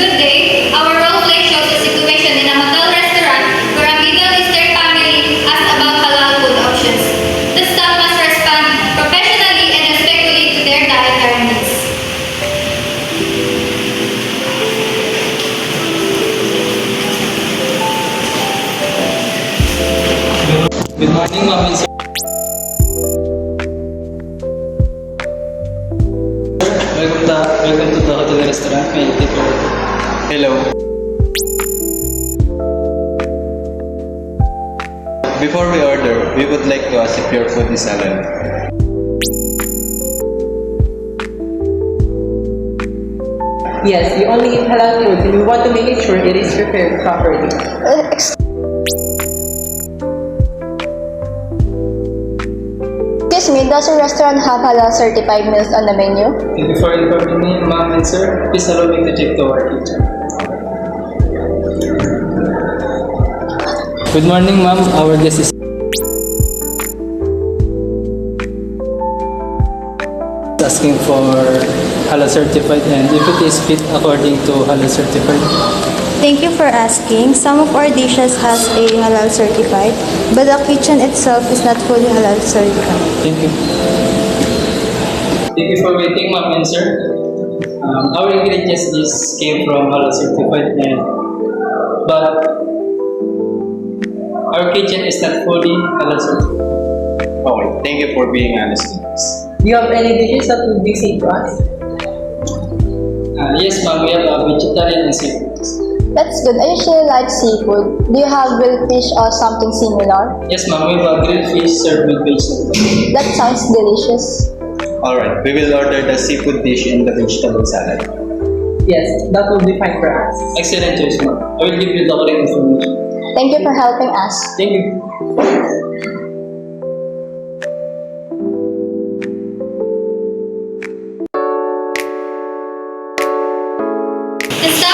Good day. Our role play shows a situation in a hotel restaurant where a Middle Eastern family asks about halal food options. The staff must respond professionally and respectfully to their dietary needs. Good morning, ma'am and sir. Welcome to the hotel restaurant. May I take your order? Hello. Before we order, we would like to ask if your food is halal. Yes, we only eat halal food and we want to make sure it is prepared properly. Excuse me, does your restaurant have halal certified meals on the menu? Thank you for informing me, ma'am and sir. Please allow me to check the our kitchen. Good morning, ma'am. Our guest is asking for halal certified, and if it is fit according to halal certified. Thank you for asking. Some of our dishes has a halal certified, but the kitchen itself is not fully halal certified. Thank you. Thank you for waiting, ma'am and sir. Our ingredients came from halal certified, but our kitchen is not fully halal certified. Okay, thank you for being honest with us. Do you have any dishes that would be safe to us? Yes, ma'am. We have a vegetarian and seafood. That's good. I usually like seafood. Do you have grilled fish or something similar? Yes, ma'am. We have a grilled fish served with vegetables. That sounds delicious. Alright, we will order the seafood dish and the vegetable salad. Yes, that will be fine for us. Excellent choice, ma'am. I will give you the correct information. Thank you for helping us. Thank you. The staff